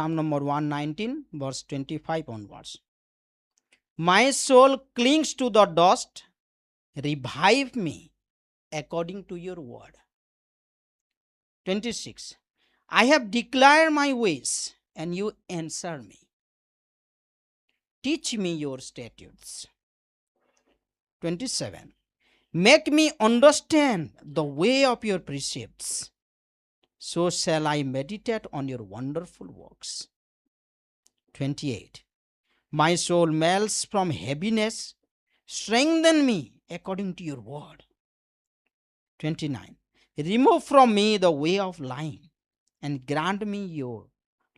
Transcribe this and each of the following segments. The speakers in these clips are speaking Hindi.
Psalm number 119, verse 25 onwards. My soul clings to the dust. Revive me according to your word. 26. I have declared my ways, and you answer me. Teach me your statutes. 27. Make me understand the way of your precepts. So shall I meditate on your wonderful works. 28. My soul melts from heaviness. Strengthen me according to your word. 29. Remove from me the way of lying, and grant me your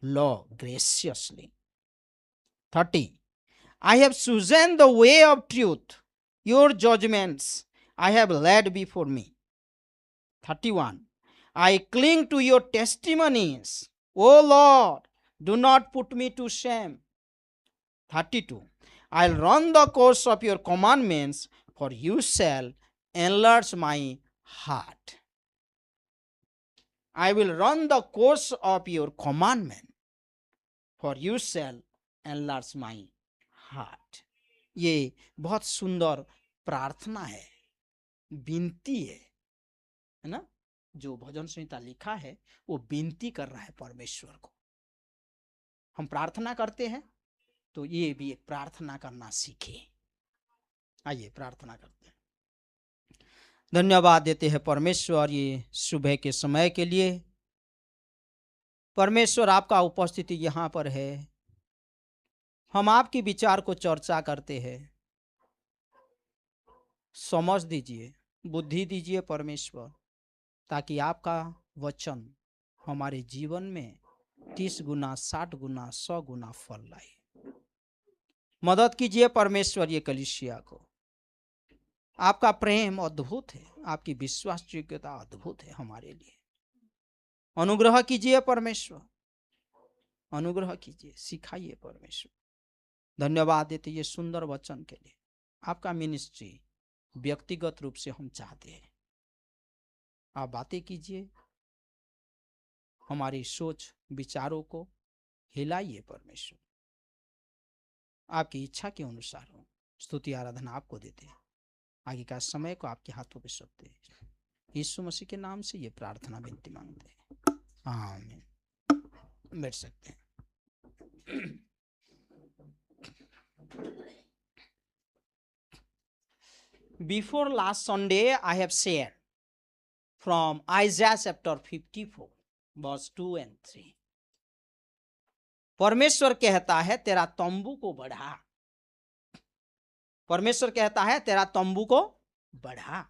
law graciously. 30. I have chosen the way of truth. Your judgments I have laid before me. 31. I cling to your testimonies. O Lord, do not put me to shame. 32. I'll run the course of your commandments, for you shall enlarge my heart. I will run the course of your commandment, for you shall enlarge my heart. ये बहुत सुंदर प्रार्थना है, विनती है ना? जो भजन संहिता लिखा है वो विनती कर रहा है परमेश्वर को। हम प्रार्थना करते हैं तो ये भी एक प्रार्थना करना सीखे। आइए प्रार्थना करते हैं। धन्यवाद देते हैं परमेश्वर ये सुबह के समय के लिए। परमेश्वर आपका उपस्थिति यहाँ पर है, हम आपके विचार को चर्चा करते हैं। समझ दीजिए, बुद्धि दीजिए परमेश्वर, ताकि आपका वचन हमारे जीवन में 30 गुना 60 गुना 100 गुना फल लाए। मदद कीजिए परमेश्वर ये कलीसिया को। आपका प्रेम अद्भुत है, आपकी विश्वास योग्यता अद्भुत है हमारे लिए। अनुग्रह कीजिए परमेश्वर, अनुग्रह कीजिए, सिखाइए परमेश्वर। धन्यवाद देते ये सुंदर वचन के लिए। आपका मिनिस्ट्री व्यक्तिगत रूप से हम चाहते हैं। आप बातें कीजिए, हमारी सोच विचारों को हिलाइए परमेश्वर। आपकी इच्छा के अनुसार हो। स्तुति आराधना आपको देते हैं। आगे का समय को आपके हाथों पे सौंपते हैं। यीशु मसीह के नाम से ये प्रार्थना विनती मांगते हैं, आमीन। बैठ सकते हैं। Before last Sunday, I have shared from Isaiah chapter 54, verse 2 and 3. परमेश्वर कहता है तेरा तंबू को बढ़ा। परमेश्वर कहता है तेरा तंबू को बढ़ा,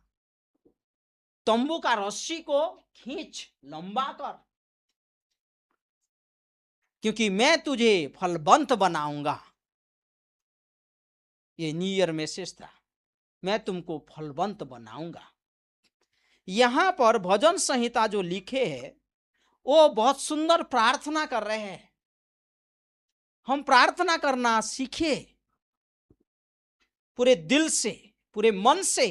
तंबू का रस्सी को खींच, लंबा कर, क्योंकि मैं तुझे फलवंत बनाऊंगा। ये न्यू ईयर मैसेज था, मैं तुमको फलवंत बनाऊंगा। यहां पर भजन संहिता जो लिखे है वो बहुत सुंदर प्रार्थना कर रहे हैं। हम प्रार्थना करना सीखे, पूरे दिल से, पूरे मन से,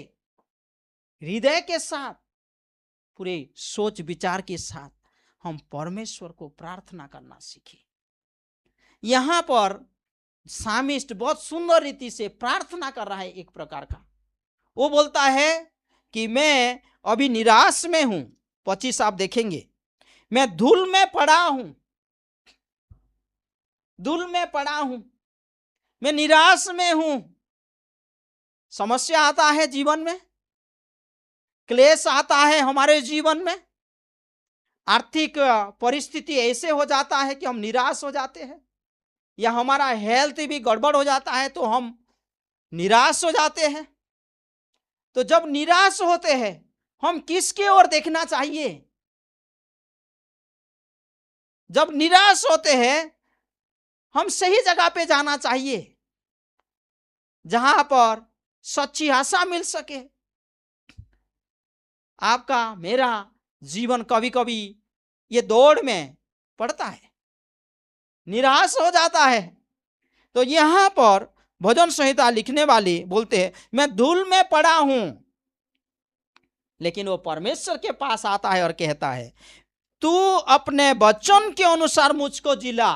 हृदय के साथ, पूरे सोच विचार के साथ हम परमेश्वर को प्रार्थना करना सीखे। यहां पर सामिस्ट बहुत सुंदर रीति से प्रार्थना कर रहा है। एक प्रकार का वो बोलता है कि मैं अभी निराश में हूं। 25 आप देखेंगे, मैं धूल में पड़ा हूं, धूल में पड़ा हूं, मैं निराश में हूं। समस्या आता है जीवन में, क्लेश आता है हमारे जीवन में, आर्थिक परिस्थिति ऐसे हो जाता है कि हम निराश हो जाते हैं, या हमारा हेल्थ भी गड़बड़ हो जाता है तो हम निराश हो जाते हैं। तो जब निराश होते हैं हम किसके ओर देखना चाहिए? जब निराश होते हैं हम सही जगह पे जाना चाहिए, जहां पर सच्ची आशा मिल सके। आपका मेरा जीवन कभी कभी ये दौड़ में पड़ता है, निराश हो जाता है। तो यहां पर भजन संहिता लिखने वाले बोलते हैं मैं धूल में पड़ा हूं, लेकिन वो परमेश्वर के पास आता है और कहता है तू अपने वचन के अनुसार मुझको जिला।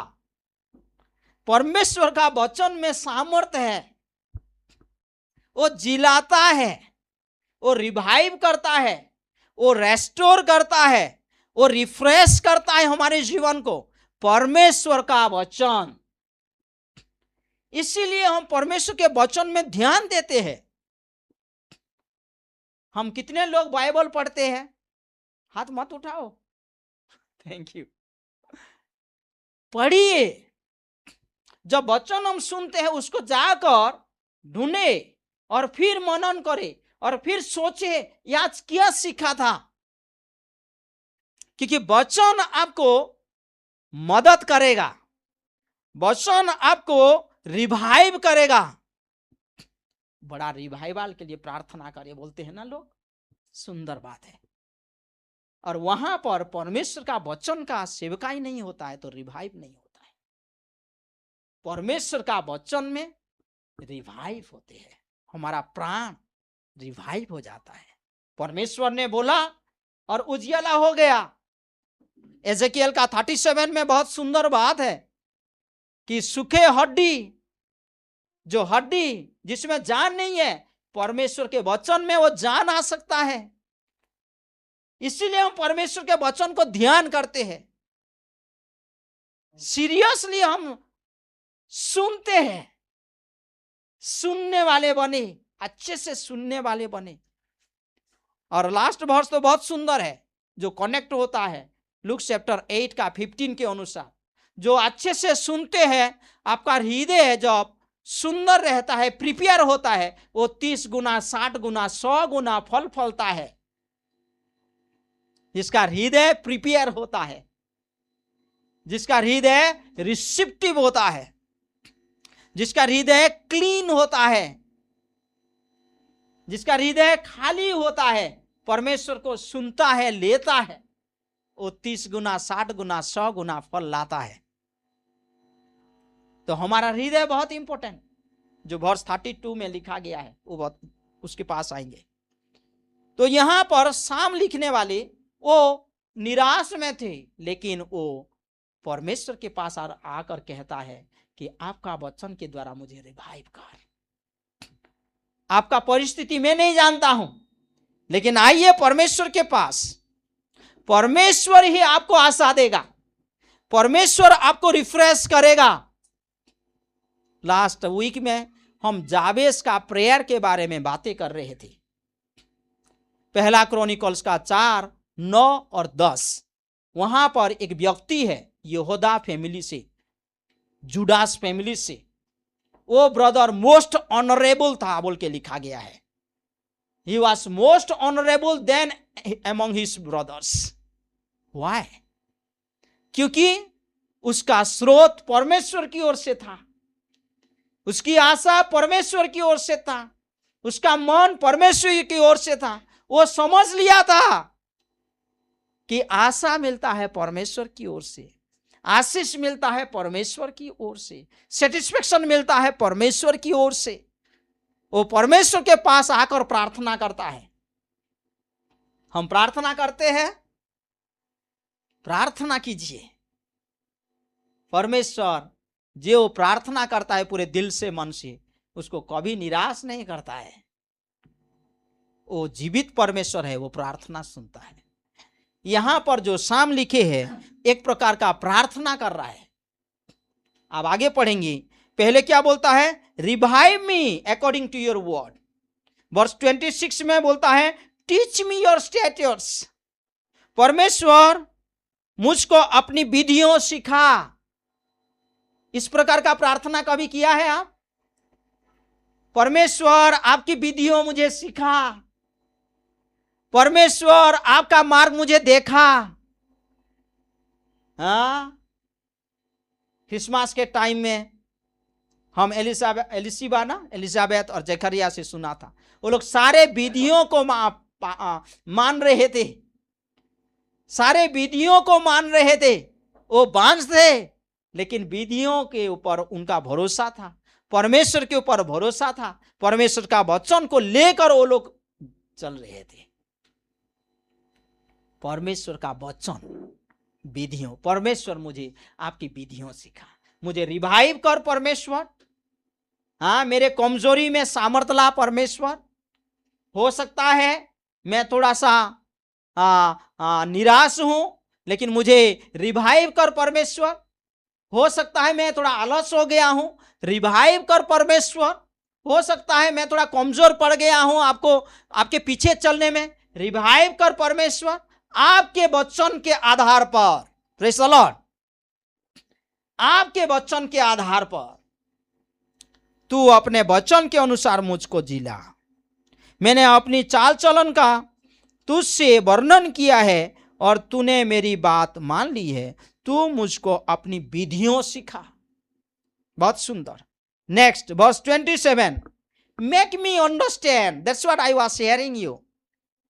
परमेश्वर का वचन में सामर्थ्य है, वो जिलाता है, वो रिवाइव करता है, वो रेस्टोर करता है, वो रिफ्रेश करता है हमारे जीवन को, परमेश्वर का वचन। इसीलिए हम परमेश्वर के वचन में ध्यान देते हैं। हम कितने लोग बाइबल पढ़ते हैं? हाथ मत उठाओ। Thank you. पढ़िए। जब वचन हम सुनते हैं उसको जाकर ढूंढे और फिर मनन करे और फिर सोचे आज क्या सीखा था, क्योंकि वचन आपको मदद करेगा, वचन आपको रिवाइव करेगा। बड़ा रिवाइवल के लिए प्रार्थना करे बोलते हैं ना लोग, सुंदर बात है। और वहां पर परमेश्वर का वचन का सेवकाई नहीं होता है तो रिवाइव नहीं होता है। परमेश्वर का वचन में रिवाइव होते हैं, हमारा प्राण रिवाइव हो जाता है। परमेश्वर ने बोला और उजियाला हो गया। एजेकियल का 37 में बहुत सुंदर बात है कि सूखे हड्डी, जो हड्डी जिसमें जान नहीं है, परमेश्वर के वचन में वो जान आ सकता है। इसीलिए हम परमेश्वर के वचन को ध्यान करते हैं, सीरियसली हम सुनते हैं, सुनने वाले बने, अच्छे से सुनने वाले बने। और लास्ट वर्स तो बहुत सुंदर है जो कनेक्ट होता है लूक चैप्टर 8 का 15 के अनुसार। जो अच्छे से सुनते हैं, आपका हृदय जब सुंदर रहता है, प्रिपेयर होता है, वो 30 गुना 60 गुना 100 गुना फल फलता है। जिसका हृदय प्रिपेयर होता है, जिसका हृदय रिसिप्टिव होता है, जिसका हृदय क्लीन होता है, जिसका हृदय खाली होता है, परमेश्वर को सुनता है, लेता है, वो 30 गुना 60 गुना 100 गुना फल लाता है। तो हमारा हृदय बहुत इंपॉर्टेंट, जो वर्स 32 में लिखा गया है वो बहुत, उसके पास आएंगे। तो यहां पर साम लिखने वाले वो निराश में थे, लेकिन वो परमेश्वर के पास आकर कहता है कि आपका वचन के द्वारा मुझे रिवाइव कर। आपका परिस्थिति मैं नहीं जानता हूं, लेकिन आइए परमेश्वर के पास। परमेश्वर ही आपको आशा देगा, परमेश्वर आपको रिफ्रेश करेगा। लास्ट वीक में हम जाबेस का प्रेयर के बारे में बातें कर रहे थे। पहला क्रॉनिकल्स का 4, 9 और 10। वहां पर एक व्यक्ति है यहूदा फैमिली से, जुडास फैमिली से, वो ब्रदर मोस्ट ऑनरेबल था बोल के लिखा गया है। He was most honourable then among his brothers. Why? क्योंकि उसका स्रोत परमेश्वर की ओर से था, उसकी आशा परमेश्वर की ओर से था, उसका मन परमेश्वर की ओर से था। वो समझ लिया था कि आशा मिलता है परमेश्वर की ओर से, आशीष मिलता है परमेश्वर की ओर से, सेटिस्फेक्शन मिलता है परमेश्वर की ओर से। वो परमेश्वर के पास आकर प्रार्थना करता है। हम प्रार्थना करते हैं, प्रार्थना कीजिए। परमेश्वर जो प्रार्थना करता है पूरे दिल से मन से, उसको कभी निराश नहीं करता है। वो जीवित परमेश्वर है, वो प्रार्थना सुनता है। यहां पर जो साम लिखे हैं, एक प्रकार का प्रार्थना कर रहा है। अब आगे पढ़ेंगे। पहले क्या बोलता है? Revive me according to your word. Verse 26 में बोलता है टीच मी योर स्टैट्यूट्स। परमेश्वर मुझको अपनी विधियों सिखा। इस प्रकार का प्रार्थना कभी किया है आप? परमेश्वर आपकी विधियों मुझे सिखा, परमेश्वर आपका मार्ग मुझे देखा। हाँ, क्रिसमस के टाइम में हम एलिजाबेथ और जकरिया से सुना था, वो लोग सारे विधियों को मान रहे थे, सारे विधियों को मान रहे थे। वो बांझ थे, लेकिन विधियों के ऊपर उनका भरोसा था, परमेश्वर के ऊपर भरोसा था, परमेश्वर का वचन को लेकर वो लोग चल रहे थे। परमेश्वर का वचन, विधियों, परमेश्वर मुझे आपकी विधियों सिखा, मुझे रिवाइव कर परमेश्वर। हाँ, मेरे कमजोरी में सामर्थ ला परमेश्वर। हो सकता है मैं थोड़ा सा निराश हूं, लेकिन मुझे रिवाइव कर परमेश्वर। हो सकता है मैं थोड़ा आलस हो गया हूं, रिवाइव कर परमेश्वर। हो सकता है मैं थोड़ा कमजोर पड़ गया हूं आपको आपके पीछे चलने में, रिवाइव कर परमेश्वर। आपके वचन के आधार पर, प्रेज़ द लॉर्ड, आपके वचन के आधार पर तू अपने वचन के अनुसार मुझको जिला। मैंने अपनी चाल चलन का तुझसे वर्णन किया है और तूने मेरी बात मान ली है। तू मुझको अपनी विधियों सिखा। बहुत सुंदर। Next verse 27, make me understand, that's what I was sharing you.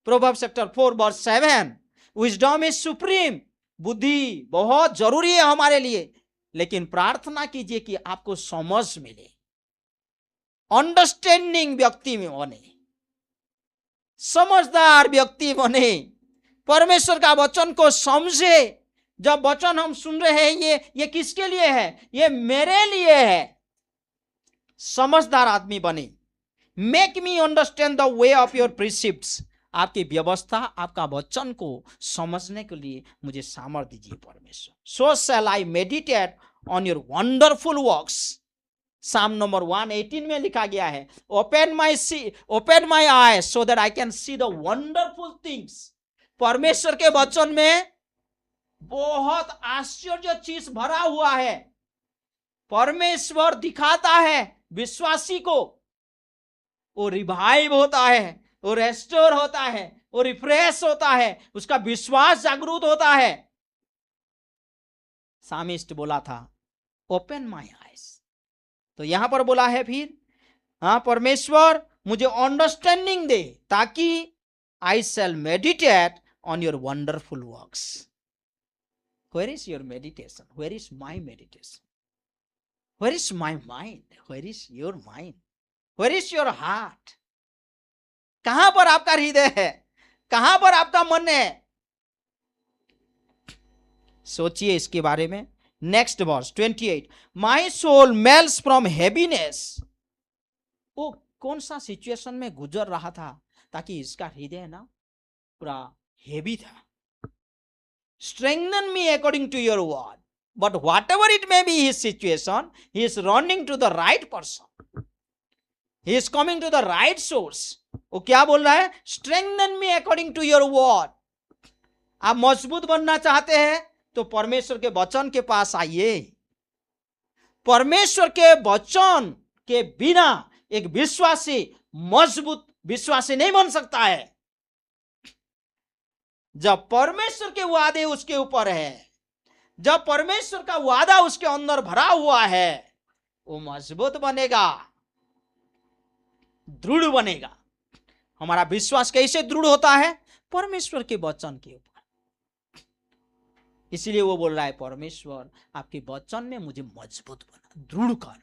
Proverbs chapter 4 verse 7, wisdom is supreme. बुद्धि बहुत जरूरी है हमारे लिए, लेकिन प्रार्थना कीजिए कि आपको समझ मिले, अंडरस्टैंडिंग व्यक्ति में बने, समझदार व्यक्ति बने, परमेश्वर का वचन को समझे। जब वचन हम सुन रहे हैं, ये किसके लिए है? ये मेरे लिए है। समझदार आदमी बने। Make me understand the way of your precepts. आपकी व्यवस्था, आपका वचन को समझने के लिए मुझे सामर्थ्य दीजिए परमेश्वर। So shall I meditate on your wonderful works. Psalm number 118 में लिखा गया है, open my eyes so that I can see the wonderful things. परमेश्वर के वचन में बहुत आश्चर्य चीज भरा हुआ है। परमेश्वर दिखाता है विश्वासी को, वो रिवाइव होता है, वो रेस्टोर होता है, वो रिफ्रेश होता है, उसका विश्वास जागरूक होता है। सामिस्ट बोला था ओपन माई आईज, तो यहां पर बोला है फिर, हाँ, परमेश्वर मुझे अंडरस्टैंडिंग दे ताकि I shall meditate on your wonderful works. Where is your meditation? Where is my meditation? Where is my mind? Where is your mind? Where is your heart? कहां पर आपका हृदय है? कहां पर आपका मन है? सोचिए इसके बारे में। Next verse 28, my soul melts from heaviness. वो कौन सा सिचुएशन में गुजर रहा था ताकि इसका हृदय ना पूरा हेवी था। Strengthen me according to your word. But whatever it may be his situation, he is running to the right person. He is coming to the right source. वो क्या बोल रहा है? Strengthen me according to your word. आप मजबूत बनना चाहते हैं तो परमेश्वर के वचन के पास आइए। परमेश्वर के वचन के बिना एक विश्वासी मजबूत विश्वासी नहीं बन सकता है। जब परमेश्वर के वादे उसके ऊपर है, जब परमेश्वर का वादा उसके अंदर भरा हुआ है, वो मजबूत बनेगा, दृढ़ बनेगा। हमारा विश्वास कैसे दृढ़ होता है? परमेश्वर के वचन के ऊपर। इसलिए वो बोल रहा है, परमेश्वर आपके वचन में मुझे मजबूत बना, दृढ़ कर।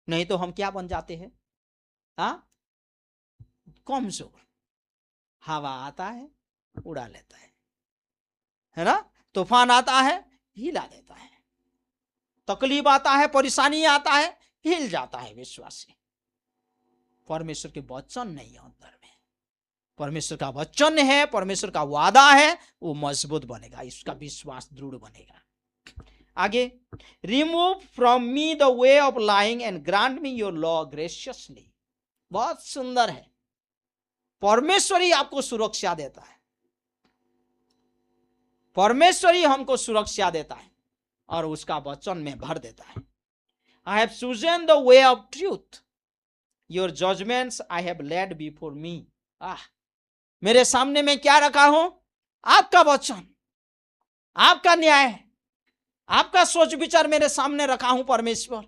नहीं तो हम क्या बन जाते हैं? कमजोर। हवा आता है, उड़ा लेता है ना? तूफान आता है, हिला देता है। तकलीफ आता है, परेशानी आता है, हिल जाता है विश्वासी। परमेश्वर के वचन नहीं है अंदर में। परमेश्वर का वचन है, परमेश्वर का वादा है, वो मजबूत बनेगा, इसका विश्वास दृढ़ बनेगा। आगे, remove from me the way of lying and grant me your law graciously. बहुत सुंदर है। परमेश्वर ही आपको सुरक्षा देता है, परमेश्वर ही हमको सुरक्षा देता है और उसका वचन में भर देता है। I have chosen the way of truth, your judgments I have laid before me. मेरे सामने में क्या रखा हूं? आपका वचन, आपका न्याय, आपका सोच विचार मेरे सामने रखा हूं परमेश्वर।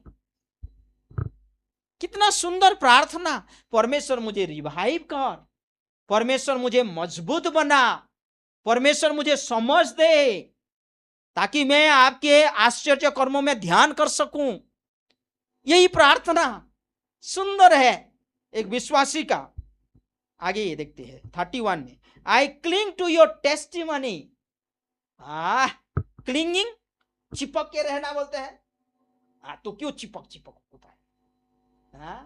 कितना सुंदर प्रार्थना। परमेश्वर मुझे रिवाइव कर, परमेश्वर मुझे मजबूत बना, परमेश्वर मुझे समझ दे ताकि मैं आपके आश्चर्य कर्मों में ध्यान कर सकूं। यही प्रार्थना सुंदर है एक विश्वासी का। आगे ये देखते हैं 31 में, I cling to your testimony. Clinging, चिपक के रहना बोलते हैं। तो क्यों चिपक चिपक होता है?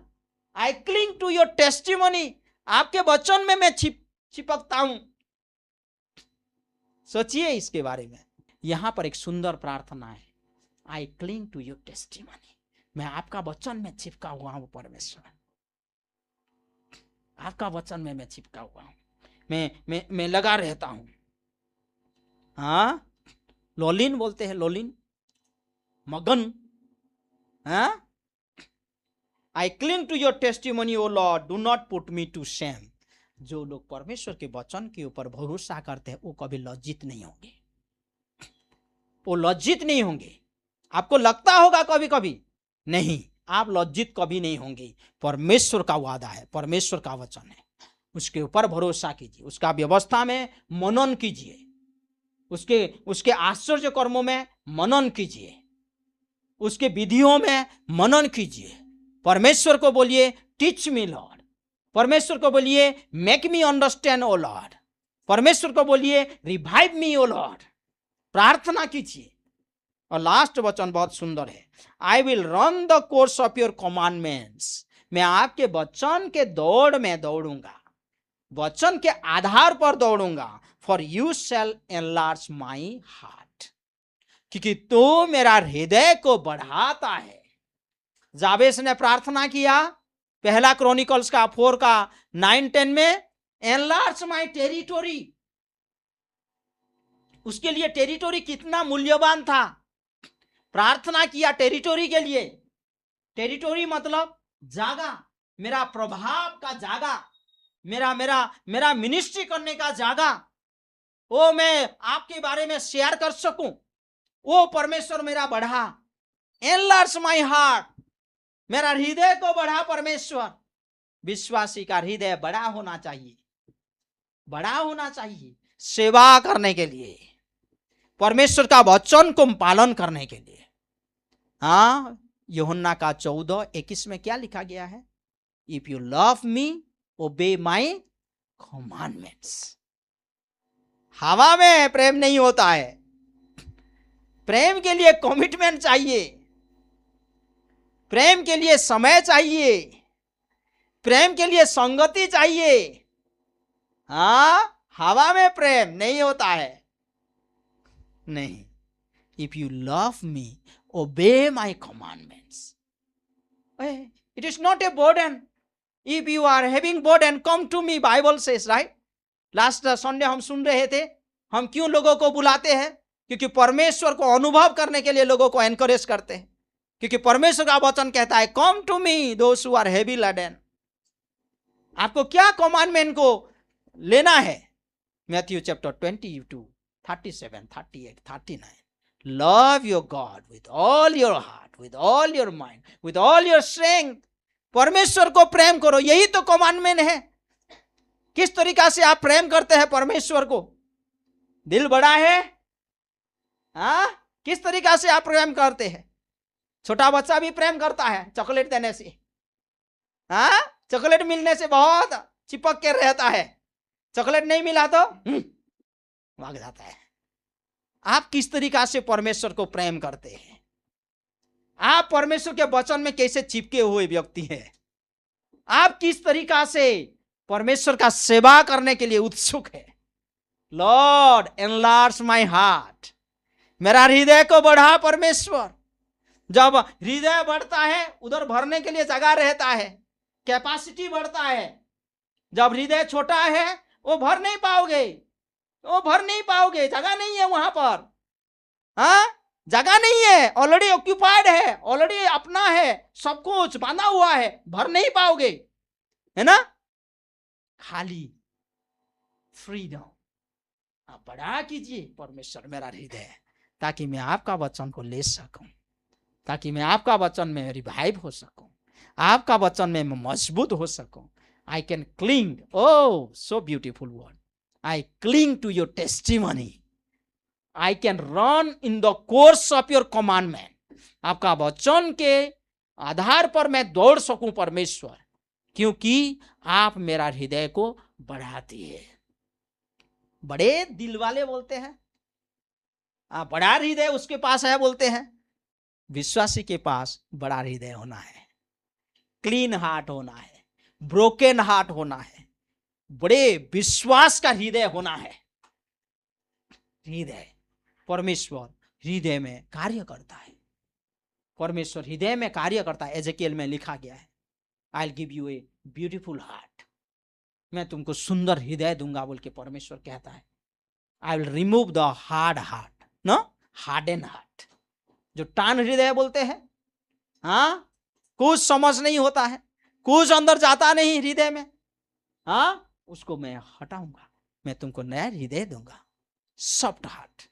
आई क्लिंग टू योर टेस्टिमनी, आपके वचन में मैं चिपकता हूं। सोचिए इसके बारे में। यहां पर एक सुंदर प्रार्थना है, आई क्लिंग टू योर टेस्टिमनी, मैं आपका वचन में चिपका हुआ हूं परमेश्वर, आपका वचन में मैं चिपका हुआ हूं, मैं लगा रहता हूं। हाँ, लोलिन बोलते हैं, लोलिन, मगन। हाँ, I cling to your testimony O Lord, do not put me to shame. जो लोग परमेश्वर के वचन के ऊपर भरोसा करते हैं वो कभी लज्जित नहीं होंगे, वो लज्जित नहीं होंगे। आपको लगता होगा कभी कभी, नहीं, आप लज्जित कभी नहीं होंगे। परमेश्वर का वादा है, परमेश्वर का वचन है, उसके ऊपर भरोसा कीजिए, उसका व्यवस्था में मनन कीजिए, उसके आश्चर्य कर्मों में मनन कीजिए, उसके विधियों में मनन कीजिए। परमेश्वर को बोलिए टीच मी लॉर्ड, परमेश्वर को बोलिए मेक मी अंडरस्टैंड ओ लॉर्ड, परमेश्वर को बोलिए रिवाइव मी ओ लॉर्ड। प्रार्थना कीजिए। और लास्ट वचन बहुत सुंदर है, I will run the course of your commandments, मैं आपके वचन के दौड़ में दौड़ूंगा, वचन के आधार पर दौड़ूंगा। For you shall enlarge my heart, क्योंकि तू मेरा हृदय को बढ़ाता है। जाबेस ने प्रार्थना किया, पहला क्रॉनिकल्स का 4 का 9-10 में, एनलार्ज माई टेरिटोरी। उसके लिए टेरिटोरी कितना मूल्यवान था। प्रार्थना किया टेरिटोरी के लिए। टेरिटोरी मतलब जगह, मेरा प्रभाव का जगह, मेरा मिनिस्ट्री करने का जगह, वो मैं आपके बारे में शेयर कर सकूं, वो परमेश्वर मेरा बढ़ा। एनलार्ज माई हार्ट, मेरा हृदय को बढ़ा परमेश्वर। विश्वासी का हृदय बड़ा होना चाहिए, बड़ा होना चाहिए सेवा करने के लिए, परमेश्वर का वचन को पालन करने के लिए। हाँ, यूहन्ना का 14:21 में क्या लिखा गया है? If you love me obey my commandments. हवा में प्रेम नहीं होता है, प्रेम के लिए कमिटमेंट चाहिए, प्रेम के लिए समय चाहिए, प्रेम के लिए संगति चाहिए। हाँ, हवा में प्रेम नहीं होता है, नहीं। If you love me obey my commandments. It is not a burden. If you are having burden, come to me, Bible says, right. Last Sunday हम सुन रहे थे, हम क्यों लोगों को बुलाते हैं? क्योंकि परमेश्वर को अनुभव करने के लिए लोगों को एनकरेज करते हैं, क्योंकि परमेश्वर का वचन कहता है come to me those who are heavy laden. आपको क्या कमांडमेंट को लेना है? Matthew chapter 22, 37, 38, 39। Love your God with all your heart, with all your mind, with all your strength. परमेश्वर को प्रेम करो, यही तो कमांडमेंट है। किस तरीका से आप प्रेम करते हैं परमेश्वर को? दिल बड़ा है? हाँ, किस तरीका से आप प्रेम करते हैं? छोटा बच्चा भी प्रेम करता है चॉकलेट देने से। हाँ, चॉकलेट मिलने से बहुत चिपक के रहता है, चॉकलेट नहीं मिला तो भाग जाता है। आप किस तरीका से परमेश्वर को प्रेम करते हैं? आप परमेश्वर के वचन में कैसे चिपके हुए व्यक्ति हैं? आप किस तरीका से परमेश्वर का सेवा करने के लिए उत्सुक है? लॉर्ड एनलार्ज माय हार्ट, मेरा हृदय को बढ़ा परमेश्वर। जब हृदय बढ़ता है उधर भरने के लिए जगह रहता है, कैपेसिटी बढ़ता है। जब हृदय छोटा है वो भर नहीं पाओगे, वो भर नहीं पाओगे, जगह नहीं है वहां पर। हाँ, जगह नहीं है, ऑलरेडी ऑक्यूपाइड है, ऑलरेडी अपना है, सब कुछ बांधा हुआ है, भर नहीं पाओगे, है ना। खाली फ्रीडम। आप बढ़ा कीजिए परमेश्वर मेरा हृदय, ताकि मैं आपका वचन को ले सकूं, ताकि मैं आपका वचन में रिवाइव हो सकूं, आपका वचन में मैं मजबूत हो सकूं। I can cling, O so beautiful word, I cling to your testimony, I can run in the course of your commandment. आपका वचन के आधार पर मैं दौड़ सकूं परमेश्वर, क्योंकि आप मेरा हृदय को बढ़ाती है। बड़े दिल वाले बोलते हैं, बड़ा हृदय उसके पास है बोलते हैं। विश्वासी के पास बड़ा हृदय होना है, क्लीन हार्ट होना है, ब्रोकन हार्ट होना है, बड़े विश्वास का हृदय होना है। हृदय, परमेश्वर हृदय में कार्य करता है, परमेश्वर हृदय में कार्य करता है। एजेकियल में लिखा गया है, I will give U a beautiful heart, मैं तुमको सुंदर हृदय दूंगा बोल के परमेश्वर कहता है। I will remove the hard heart, no harden heart, जो टान हृदय बोलते हैं, हाँ, कुछ समझ नहीं होता है, कुछ अंदर जाता नहीं हृदय में, हाँ, उसको मैं हटाऊंगा, मैं तुमको नया हृदय दूंगा, सॉफ्ट हार्ट,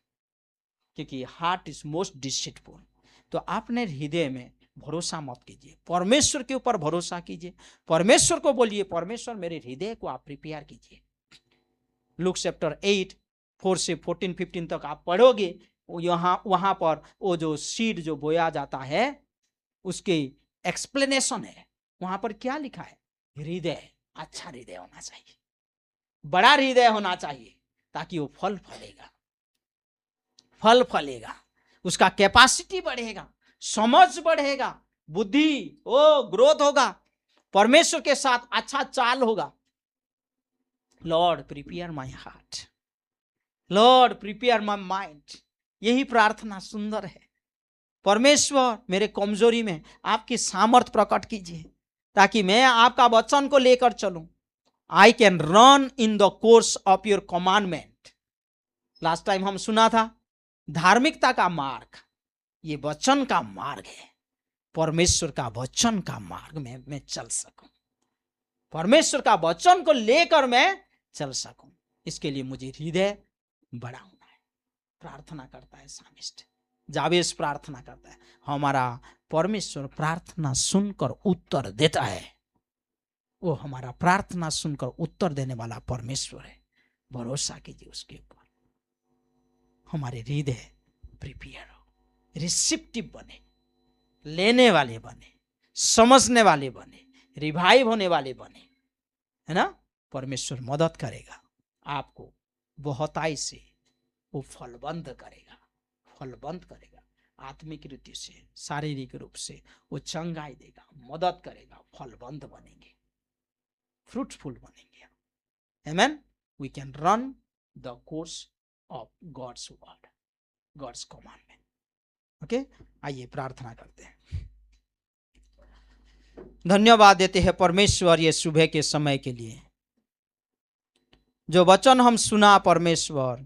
क्योंकि हार्ट इज मोस्ट डिसीटफुल। तो आपने हृदय में भरोसा मत कीजिए, परमेश्वर के ऊपर भरोसा कीजिए, परमेश्वर को बोलिए, परमेश्वर मेरे हृदय को आप प्रिपेयर कीजिए। लूक चैप्टर 8 4 से 14-15 तक आप पढ़ोगे, वहां पर वो जो सीड जो बोया जाता है उसके एक्सप्लेनेशन है। वहां पर क्या लिखा है? हृदय, अच्छा हृदय होना चाहिए, बड़ा हृदय होना चाहिए, ताकि वो फल फलेगा, फल फलेगा, उसका कैपेसिटी बढ़ेगा, समझ बढ़ेगा, बुद्धि ओ ग्रोथ होगा, परमेश्वर के साथ अच्छा चाल होगा। Lord prepare my heart, Lord prepare my mind, यही प्रार्थना सुंदर है। परमेश्वर मेरे कमजोरी में आपकी सामर्थ प्रकट कीजिए, ताकि मैं आपका वचन को लेकर चलूं। आई can run in the course of your commandment. Last time हम सुना था धार्मिकता का मार्ग, ये वचन का मार्ग है, परमेश्वर का वचन का मार्ग में मैं चल सकूं, परमेश्वर का वचन को लेकर मैं चल सकूं। इसके लिए मुझे हृदय बड़ा होना है। प्रार्थना करता है सामिस्ट, जावेस प्रार्थना करता है, हमारा परमेश्वर प्रार्थना सुनकर उत्तर देता है, वो हमारा प्रार्थना सुनकर उत्तर देने वाला परमेश्वर है। भरोसा कीजिए उसके ऊपर। हमारे हृदय प्रिपेयर हो, रिसिप्टिव बने, लेने वाले बने, समझने वाले बने, रिवाइव होने वाले बने, है ना। परमेश्वर मदद करेगा आपको, बहुताई से वो फलबंद करेगा, फलबंद करेगा, आत्मिक रीति से, शारीरिक रूप से वो चंगाई देगा, मदद करेगा, फलबंद बनेंगे, फ्रूटफुल बनेंगे। Amen. We can run the course of God's word, God's commandment. Okay, आइए प्रार्थना करते हैं। धन्यवाद देते हैं परमेश्वर ये सुबह के समय के लिए, जो वचन हम सुना परमेश्वर,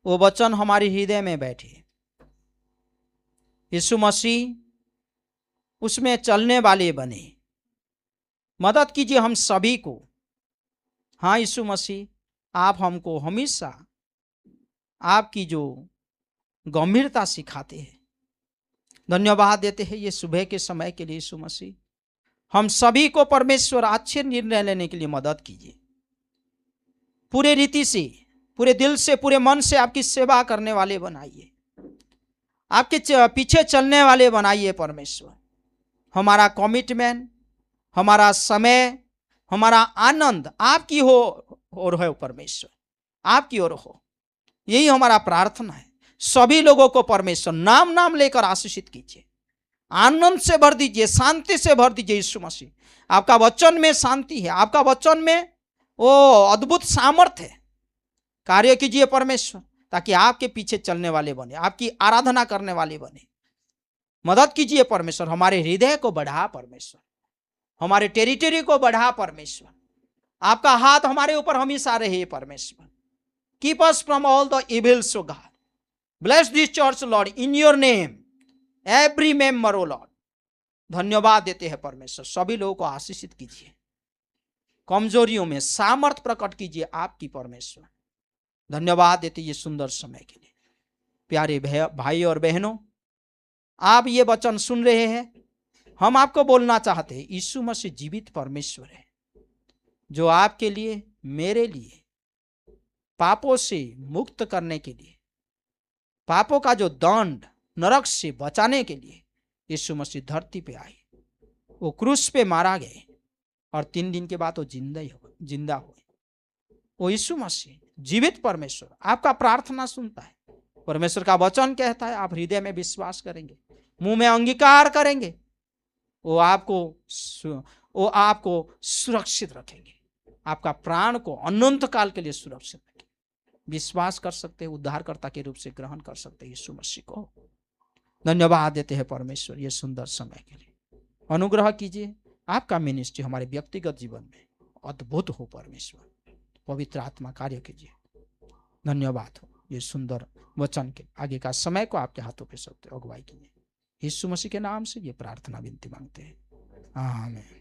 वो वचन हमारे हृदय में बैठे। यीशु मसीह उसमें चलने वाले बने, मदद कीजिए हम सभी को। हाँ यीशु मसीह, आप हमको हमेशा आपकी जो गंभीरता सिखाते हैं, धन्यवाद देते हैं ये सुबह के समय के लिए। यीशु मसीह हम सभी को परमेश्वर अच्छे निर्णय लेने के लिए मदद कीजिए, पूरे रीति से, पूरे दिल से, पूरे मन से आपकी सेवा करने वाले बनाइए, आपके पीछे चलने वाले बनाइए परमेश्वर। हमारा कमिटमेंट, हमारा समय, हमारा आनंद आपकी हो और है परमेश्वर, आपकी ओर हो, यही हमारा प्रार्थना है। सभी लोगों को परमेश्वर नाम नाम लेकर आशीषित कीजिए, आनंद से भर दीजिए, शांति से भर दीजिए। यीशु मसीह आपका वचन में शांति है, आपका वचन में वो अद्भुत सामर्थ है। कार्य कीजिए परमेश्वर, ताकि आपके पीछे चलने वाले बने, आपकी आराधना करने वाले बने। मदद कीजिए परमेश्वर, हमारे हृदय को बढ़ा परमेश्वर, हमारे टेरिटरी को बढ़ा परमेश्वर। आपका हाथ हमारे ऊपर हमेशा रहे परमेश्वर। Keep us from all the evils O God. Bless this church Lord in your name, every member O Lord. धन्यवाद देते हैं परमेश्वर, सभी लोगों को आशीषित कीजिए, कमजोरियों में सामर्थ प्रकट कीजिए आपकी परमेश्वर। धन्यवाद देते ये सुंदर समय के लिए। प्यारे भाई और बहनों, आप ये वचन सुन रहे हैं, हम आपको बोलना चाहते हैं, यीशु मसीह जीवित परमेश्वर है, जो आपके लिए, मेरे लिए, पापों से मुक्त करने के लिए, पापों का जो दंड, नरक से बचाने के लिए यीशु मसीह धरती पे आए, वो क्रूस पे मारा गए और 3 दिन के बाद वो जिंदा हुए। वो यीशु मसीह जीवित परमेश्वर आपका प्रार्थना सुनता है। परमेश्वर का वचन कहता है, आप हृदय में विश्वास करेंगे, मुंह में अंगीकार करेंगे, वो आपको सुरक्षित रखेंगे, आपका प्राण को अनंत काल के लिए सुरक्षित रखेंगे। विश्वास कर सकते हैं, उद्धारकर्ता के रूप से ग्रहण कर सकते हैं यीशु मसीह को। धन्यवाद देते हैं परमेश्वर ये सुंदर समय के लिए। अनुग्रह कीजिए, आपका मिनिस्ट्री हमारे व्यक्तिगत जीवन में अद्भुत हो परमेश्वर, पवित्र आत्मा कार्य कीजिए। धन्यवाद हो ये सुंदर वचन के आगे का समय को आपके हाथों पे सौंपते अगुवाई कीजिए। यीशु मसीह के नाम से ये प्रार्थना विनती मांगते हैं, आमीन।